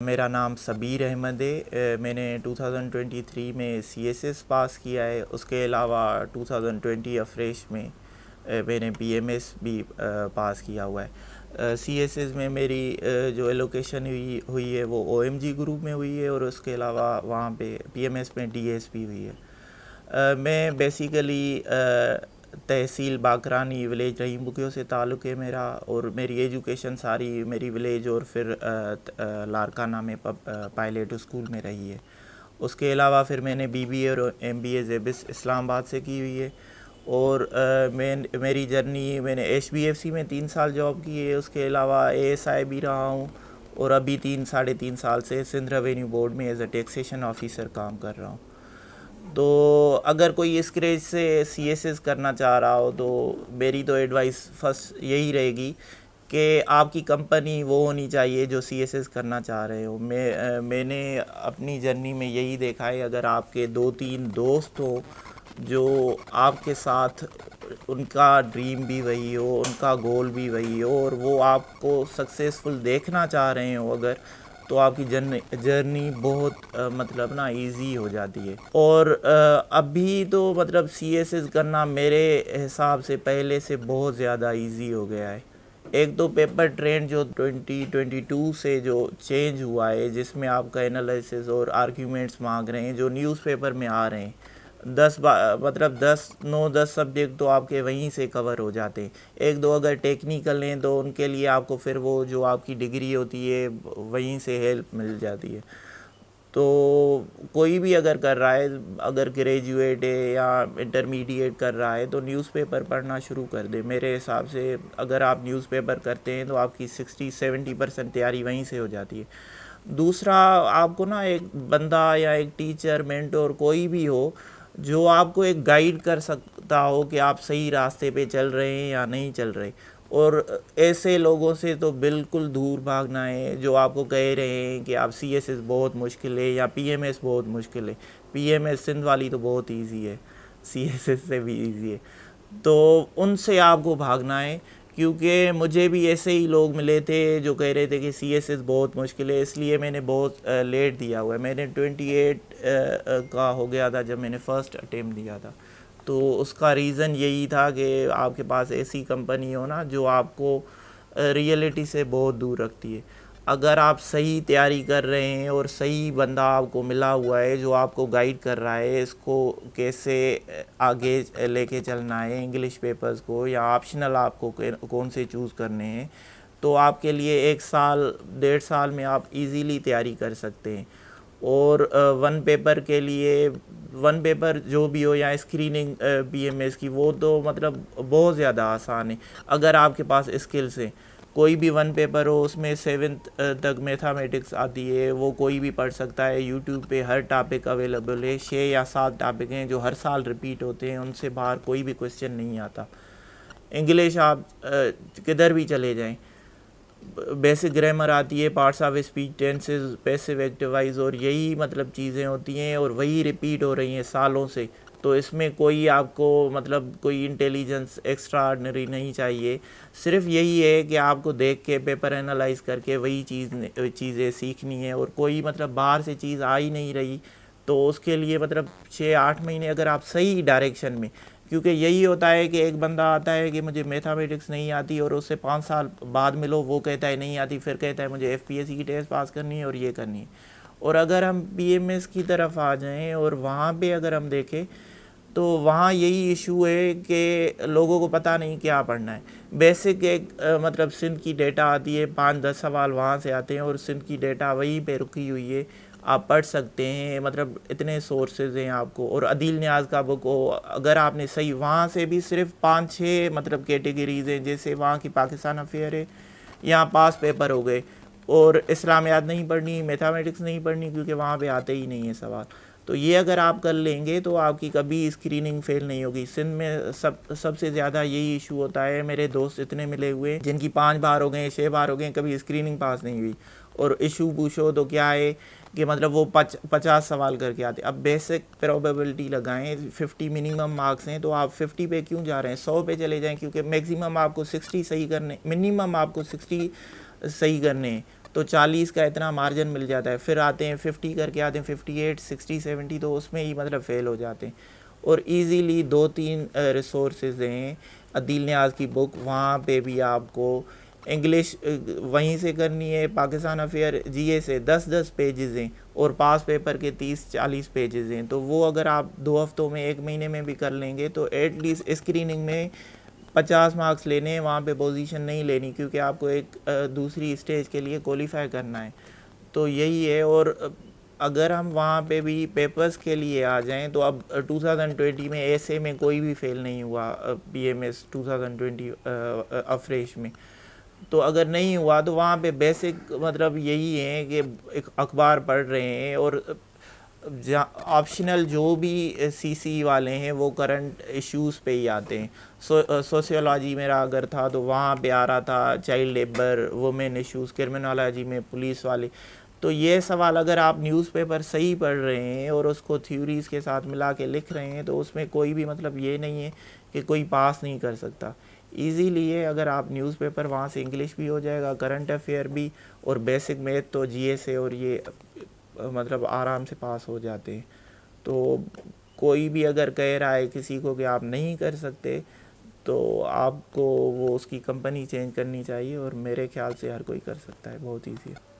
میرا نام صبیر احمد ہے۔ میں نے 2023 میں سی ایس ایس پاس کیا ہے۔ اس کے علاوہ 2020 افریش میں میں نے پی ایم ایس بھی پاس کیا ہوا ہے۔ سی ایس ایس میں میری جو ایلوکیشن ہوئی ہے وہ او ایم جی گروپ میں ہوئی ہے، اور اس کے علاوہ وہاں پہ پی ایم ایس میں ڈی ایس پی ہوئی ہے۔ میں بیسیکلی تحصیل باکرانی ولیج رحیم بکیوں سے تعلق ہے میرا، اور میری ایجوکیشن ساری میری ولیج اور پھر لارکانہ میں پائلٹ اسکول میں رہی ہے۔ اس کے علاوہ پھر میں نے بی بی اے اور ایم بی اے زیبس اسلام آباد سے کی ہوئی ہے، اور میری جرنی میں نے ایچ بی ایف سی میں 3 سال جاب کی ہے۔ اس کے علاوہ اے ایس آئی بھی رہا ہوں، اور ابھی 3 ساڑھے 3 سال سے سندھ ریونیو بورڈ میں ایز اے ٹیکسیشن آفیسر کام کر رہا ہوں۔ تو اگر کوئی اس کریج سے سی ایس ایس کرنا چاہ رہا ہو تو میری تو ایڈوائس فرسٹ یہی رہے گی کہ آپ کی کمپنی وہ ہونی چاہیے جو سی ایس ایس کرنا چاہ رہے ہو۔ میں نے اپنی جرنی میں یہی دیکھا ہے، اگر آپ کے 2-3 دوست ہوں جو آپ کے ساتھ، ان کا ڈریم بھی وہی ہو، ان کا گول بھی وہی ہو، اور وہ آپ کو سکسیزفل دیکھنا چاہ رہے ہوں اگر، تو آپ کی جرنی بہت مطلب نا ایزی ہو جاتی ہے۔ اور ابھی تو مطلب سی ایس ایس کرنا میرے حساب سے پہلے سے بہت زیادہ ایزی ہو گیا ہے۔ ایک تو پیپر ٹرینڈ جو 2022 سے جو چینج ہوا ہے، جس میں آپ کا انالیسس اور آرگیومنٹس مانگ رہے ہیں، جو نیوز پیپر میں آ رہے ہیں، 10 سبجیکٹ تو آپ کے وہیں سے کور ہو جاتے ہیں۔ 1-2 اگر ٹیکنیکل ہیں تو ان کے لیے آپ کو پھر وہ جو آپ کی ڈگری ہوتی ہے وہیں سے ہیلپ مل جاتی ہے۔ تو کوئی بھی اگر کر رہا ہے، اگر گریجویٹ ہے یا انٹرمیڈیٹ کر رہا ہے، تو نیوز پیپر پڑھنا شروع کر دے۔ میرے حساب سے اگر آپ نیوز پیپر کرتے ہیں تو آپ کی 60-70% تیاری وہیں سے ہو جاتی ہے۔ دوسرا، آپ کو نا ایک بندہ یا ایک ٹیچر، مینٹور کوئی بھی ہو جو آپ کو ایک گائیڈ کر سکتا ہو کہ آپ صحیح راستے پہ چل رہے ہیں یا نہیں چل رہے، اور ایسے لوگوں سے تو بالکل دور بھاگنا ہے جو آپ کو کہہ رہے ہیں کہ آپ سی ایس ایس بہت مشکل ہے یا پی ایم ایس بہت مشکل ہے۔ پی ایم ایس سندھ والی تو بہت ایزی ہے، سی ایس ایس سے بھی ایزی ہے، تو ان سے آپ کو بھاگنا ہے۔ کیونکہ مجھے بھی ایسے ہی لوگ ملے تھے جو کہہ رہے تھے کہ سی ایس ایس بہت مشکل ہے، اس لیے میں نے بہت لیٹ دیا ہوا ہے۔ میں نے 28 کا ہو گیا تھا جب میں نے فرسٹ اٹیمپٹ دیا تھا۔ تو اس کا ریزن یہی تھا کہ آپ کے پاس ایسی کمپنی ہو نا جو آپ کو ریئلٹی سے بہت دور رکھتی ہے۔ اگر آپ صحیح تیاری کر رہے ہیں اور صحیح بندہ آپ کو ملا ہوا ہے جو آپ کو گائیڈ کر رہا ہے اس کو کیسے آگے لے کے چلنا ہے، انگلش پیپرز کو یا آپشنل آپ کو کون سے چوز کرنے ہیں، تو آپ کے لیے 1 سال 1.5 سال میں آپ ایزیلی تیاری کر سکتے ہیں۔ اور ون پیپر جو بھی ہو یا اسکریننگ پی ایم ایس کی، وہ تو مطلب بہت زیادہ آسان ہے اگر آپ کے پاس اسکلس ہیں۔ کوئی بھی ون پیپر ہو، اس میں 7th تک میتھامیٹکس آتی ہے، وہ کوئی بھی پڑھ سکتا ہے۔ یوٹیوب پہ ہر ٹاپک اویلیبل ہے، 6 یا 7 ٹاپک ہیں جو ہر سال ریپیٹ ہوتے ہیں، ان سے باہر کوئی بھی کویسچن نہیں آتا۔ انگلش آپ کدھر بھی چلے جائیں، بیسک گرامر آتی ہے، parts of speech, tenses, passive active wise, اور یہی مطلب چیزیں ہوتی ہیں، اور وہی ریپیٹ ہو رہی ہیں سالوں سے۔ تو اس میں کوئی آپ کو مطلب کوئی انٹیلیجنس ایکسٹرا آرڈنری نہیں چاہیے، صرف یہی ہے کہ آپ کو دیکھ کے پیپر انالائز کر کے وہی چیزیں سیکھنی ہے، اور کوئی مطلب باہر سے چیز آ ہی نہیں رہی تو اس کے لیے مطلب 6-8 مہینے اگر آپ صحیح ڈائریکشن میں، کیونکہ یہی ہوتا ہے کہ ایک بندہ آتا ہے کہ مجھے میتھامیٹکس نہیں آتی، اور اس سے 5 سال بعد ملو وہ کہتا ہے نہیں آتی، پھر کہتا ہے مجھے ایف پی ایس سی کی ٹیسٹ پاس کرنی ہے اور یہ کرنی ہے۔ اور اگر ہم پی ایم ایس کی طرف آ جائیں اور وہاں پہ اگر ہم دیکھیں تو وہاں یہی ایشو ہے کہ لوگوں کو پتہ نہیں کیا پڑھنا ہے۔ بیسک ایک مطلب سندھ کی ڈیٹا آتی ہے، 5-10 سوال وہاں سے آتے ہیں، اور سندھ کی ڈیٹا وہیں پہ رکی ہوئی ہے، آپ پڑھ سکتے ہیں، مطلب اتنے سورسز ہیں آپ کو۔ اور عدیل نیاز کا بک ہو، اگر آپ نے صحیح وہاں سے بھی صرف 5-6 مطلب کیٹیگریز ہیں، جیسے وہاں کی پاکستان افیئر ہے، یہاں پاس پیپر ہو گئے، اور اسلامیات نہیں پڑھنی، میتھامیٹکس نہیں پڑھنی، کیونکہ وہاں پہ آتے ہی نہیں ہیں سوال۔ تو یہ اگر آپ کر لیں گے تو آپ کی کبھی اسکریننگ فیل نہیں ہوگی۔ سندھ میں سب سے زیادہ یہی ایشو ہوتا ہے، میرے دوست اتنے ملے ہوئے ہیں جن کی 5 بار ہو گئے، 6 بار ہو گئے، کبھی اسکریننگ پاس نہیں ہوئی۔ اور ایشو پوچھو تو کیا ہے کہ مطلب وہ 50 سوال کر کے آتے۔ اب بیسک پروبیبلٹی لگائیں، 50 منیمم مارکس ہیں، تو آپ 50 پہ کیوں جا رہے ہیں، 100 پہ چلے جائیں، کیونکہ میکسیمم آپ کو 60 صحیح کرنے، منیمم آپ کو 60 صحیح کرنے ہیں۔ تو 40 کا اتنا مارجن مل جاتا ہے. پھر آتے ہیں 50 کر کے آتے ہیں 58 60 70, تو اس میں ہی مطلب فیل ہو جاتے ہیں. اور ایزیلی 2-3 ریسورسز ہیں. عدیل نیاز کی بک, وہاں پہ بھی آپ کو انگلش وہیں سے کرنی ہے. پاکستان افیئر جی اے سے 10 پیجز ہیں اور پاس پیپر کے 30-40 پیجز ہیں. تو وہ اگر آپ 2 ہفتوں میں 1 مہینے میں بھی کر لیں گے تو ایٹ لیسٹ اسکریننگ میں 50 مارکس لینے ہیں, وہاں پہ پوزیشن نہیں لینی, کیونکہ آپ کو ایک دوسری اسٹیج کے لیے کوالیفائی کرنا ہے. تو یہی ہے. اور اگر ہم وہاں پہ بھی پیپرز کے لیے آ جائیں تو اب 2020 میں ایسے میں کوئی بھی فیل نہیں ہوا پی ایم ایس 2020 افریش میں. تو اگر نہیں ہوا تو وہاں پہ بیسک مطلب یہی ہے کہ ایک اخبار پڑھ رہے ہیں, اور آپشنل جو بھی سی سی والے ہیں وہ کرنٹ ایشوز پہ ہی آتے ہیں. سوسیولوجی میرا اگر تھا تو وہاں پہ آ رہا تھا child labour, women issues, criminology میں پولیس والے. تو یہ سوال اگر آپ نیوز پیپر صحیح پڑھ رہے ہیں اور اس کو تھیوریز کے ساتھ ملا کے لکھ رہے ہیں تو اس میں کوئی بھی مطلب یہ نہیں ہے کہ کوئی پاس نہیں کر سکتا. ایزیلی ہے, اگر آپ نیوز پیپر وہاں سے انگلش بھی ہو جائے گا, کرنٹ افیئر بھی, اور بیسک میتھ تو جی ایس سے اور یہ مطلب آرام سے پاس ہو جاتے ہیں. تو کوئی بھی اگر کہہ رہا ہے کسی کو کہ آپ نہیں کر سکتے تو آپ کو وہ اس کی کمپنی چینج کرنی چاہیے, اور میرے خیال سے ہر کوئی کر سکتا ہے, بہت ایزی ہے.